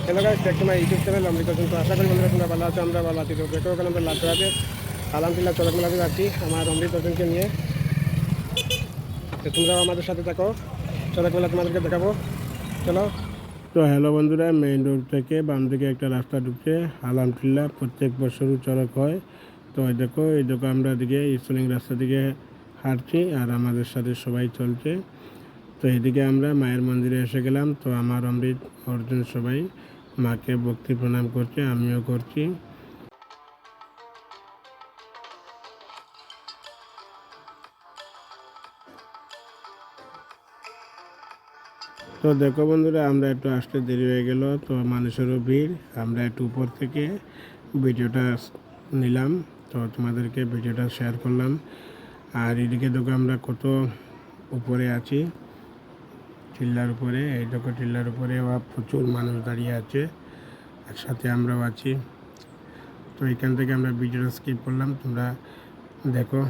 Hello guys, back to my YouTube channel Amrit. কিন্তু আশা করি বন্ধুরা তোমরা ভালো আছো, আমরা ভালো আছি। তো দেখো ওখানে আমরা লাল চড়াতে আলহামদুলিল্লাহ চড়ক মেলাতে যাচ্ছি আমার অমৃত অর্জনকে নিয়ে। তো তোমরাও আমাদের সাথে থাকো, চড়ক মেলা তোমাদেরকে দেখাবো, চলো। তো হ্যালো বন্ধুরা, মেইন রোড থেকে বাম দিকে একটা রাস্তা ঢুকছে, আলহামদুলিল্লাহ প্রত্যেক বছরই চড়ক হয়। তো এই দেখো আমরা দিকে স্কুলিং রাস্তা দিকে হাঁটছি আর আমাদের সাথে সবাই চলছে। তো এদিকে আমরা মায়ের মন্দিরে এসে গেলাম। তো আমার অমৃত অর্জুন সবাই মাকে ভক্তি প্রণাম করছে, আমিও করছি। তো দেখো বন্ধুরা, আমরা একটু আসতে দেরি হয়ে গেল, তো মানুষেরও ভিড়। আমরা একটু উপর থেকে ভিডিওটা নিলাম, তো তোমাদেরকে ভিডিওটা শেয়ার করলাম। আর এদিকে দেখো আমরা কত উপরে আছি, টিল্লার উপরে। এই দেখো টিল্লার উপরে প্রচুর মানুষ দাঁড়িয়ে আছে, একসাথে আমরাও আছি। তো এখান থেকে আমরা ভিডিওটা স্কিপ করলাম, তোমরা দেখো।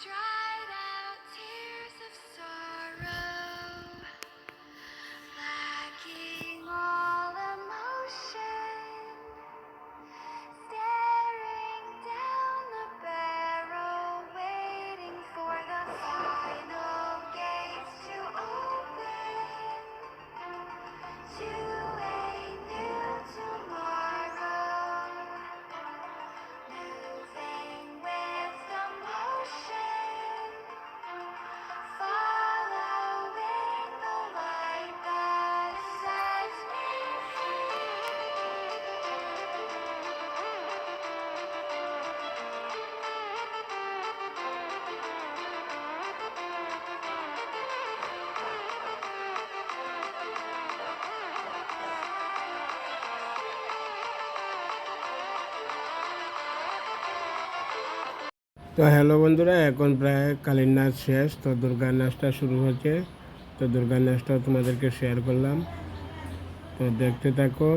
Dried out tears of sorrow, lacking all emotion, staring down the barrel, waiting for the final gates to open to a new tomorrow, moving with the motion, following the light that sets me তো hello বন্ধুরা, এখন প্রায় কালীর নাচ শেষ, তো দুর্গার নাচটা শুরু হচ্ছে। তো দুর্গার নাচটাও তোমাদেরকে শেয়ার করলাম, তো দেখতে থাকো।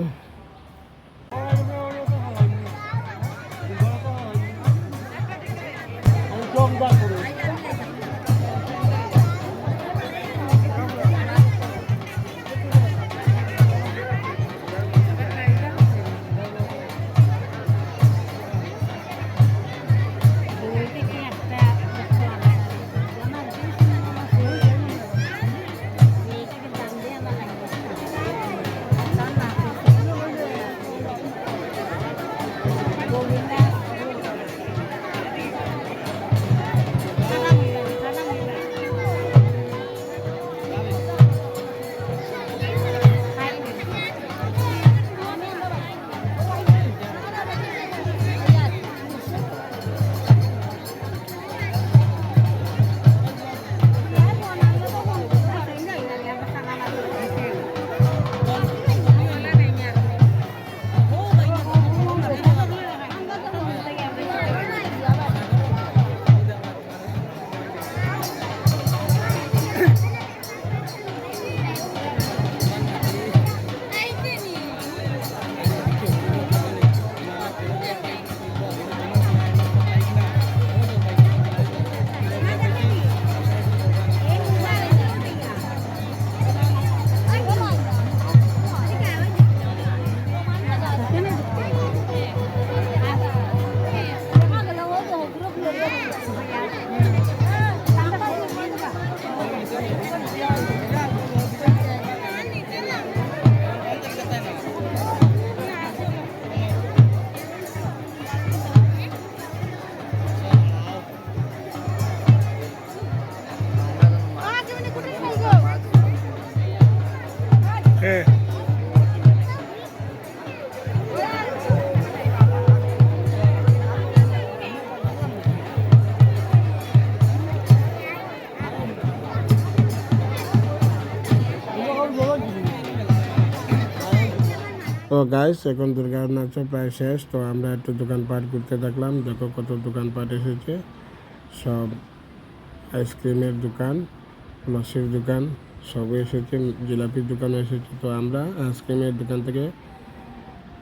ও গাইস, এখন দুর্গা নাচ প্রায় শেষ, তো আমরা একটু দোকানপাট ঘুরতে থাকলাম। দেখো কত দোকানপাট এসেছে, সব আইসক্রিমের দোকান, লস্যির দোকান সবই এসেছে, জিলাপির দোকানও এসেছে। তো আমরা আইসক্রিমের দোকান থেকে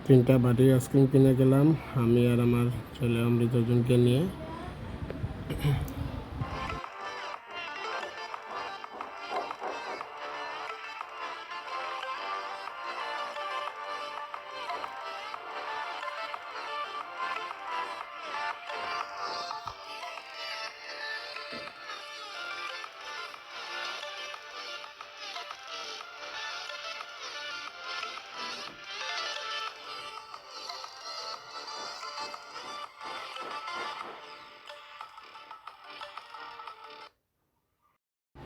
3টা বাটি আইসক্রিম কিনে গেলাম, আমি আর আমার ছেলে অমৃতজনকে নিয়ে।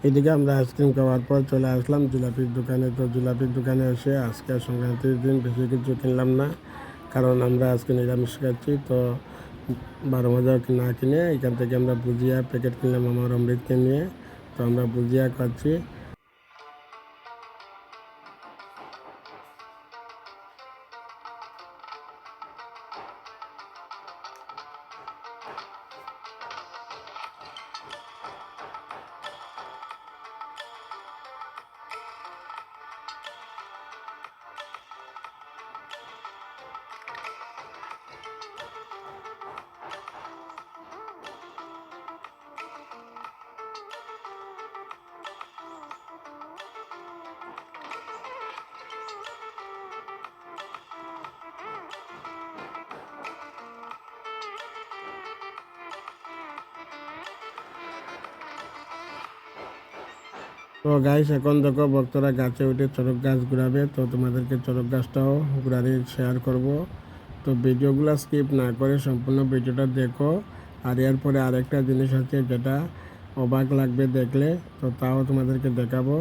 এদিকে আমরা আইসক্রিম খাওয়ার পর চলে আসলাম জিলাপির দোকানে। তো জিলাপির দোকানে এসে আজকে সংক্রান্তির দিন বেশি কিছু কিনলাম না, কারণ আমরা আজকে নিরামিষ খাচ্ছি। তো 12 মজা না কিনে এখান থেকে আমরা ভুজিয়া প্যাকেট কিনলাম আমার অমৃতকে নিয়ে। তো আমরা ভুজিয়া খাচ্ছি। তো গাইস, এখন দেখো ভক্তরা গাছে উঠে চড়ক গাছ ঘুরাবে, তো তোমাদেরকে চড়ক গাছটাও ঘুরারে শেয়ার করব। তো ভিডিওগুলো স্কিপ না করে সম্পূর্ণ ভিডিওটা দেখো। আর এরপরে আরেকটা জিনিস আছে যেটা অবাক লাগবে দেখলে, তো তাও তোমাদেরকে দেখাবো।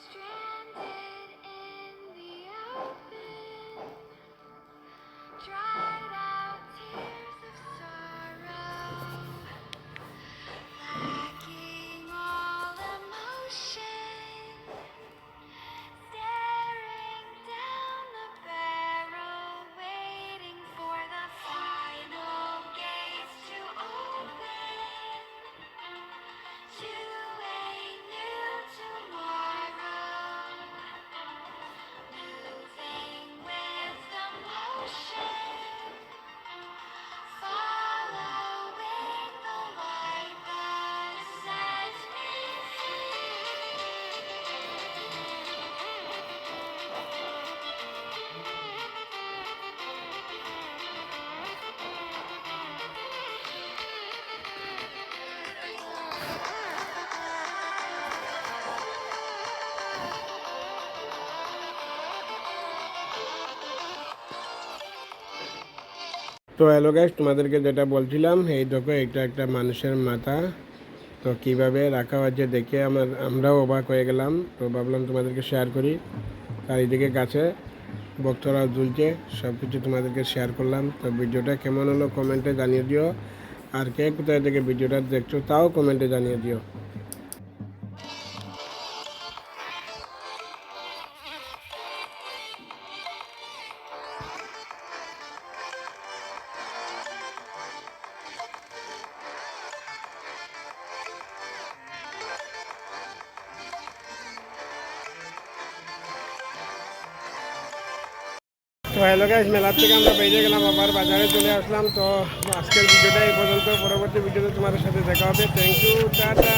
Stranded in the open, dried out tears of sorrow, lacking all emotion, staring down the barrel, waiting for the final gates to open to a new tomorrow. Moving with the motion, following the light that sets me তো hello guys, তোমাদেরকে যেটা বলছিলাম, এই দেখো এটা একটা মানুষের মাথা। তো কিভাবে রাখা হয়েছে দেখে আমরাও অবাক হয়ে গেলাম। তো ভাবলাম তোমাদেরকে শেয়ার করি। আর এইদিকে গাছে ভক্তরা ঝুলছে, সব কিছু তোমাদেরকে শেয়ার করলাম। তো ভিডিওটা কেমন হলো কমেন্টে জানিয়ে দিও। আর কে কোথায় থেকে ভিডিওটা দেখছো তাও কমেন্টে জানিয়ে দিও। তো হ্যালো গাইস, মেলার থেকে আমরা বেরিয়ে গেলাম, আবার বাজারে চলে আসলাম। তো আজকের ভিডিওটা এই পর্যন্ত, পরবর্তী ভিডিওতে তোমাদের সাথে দেখা হবে। Thank you, tata.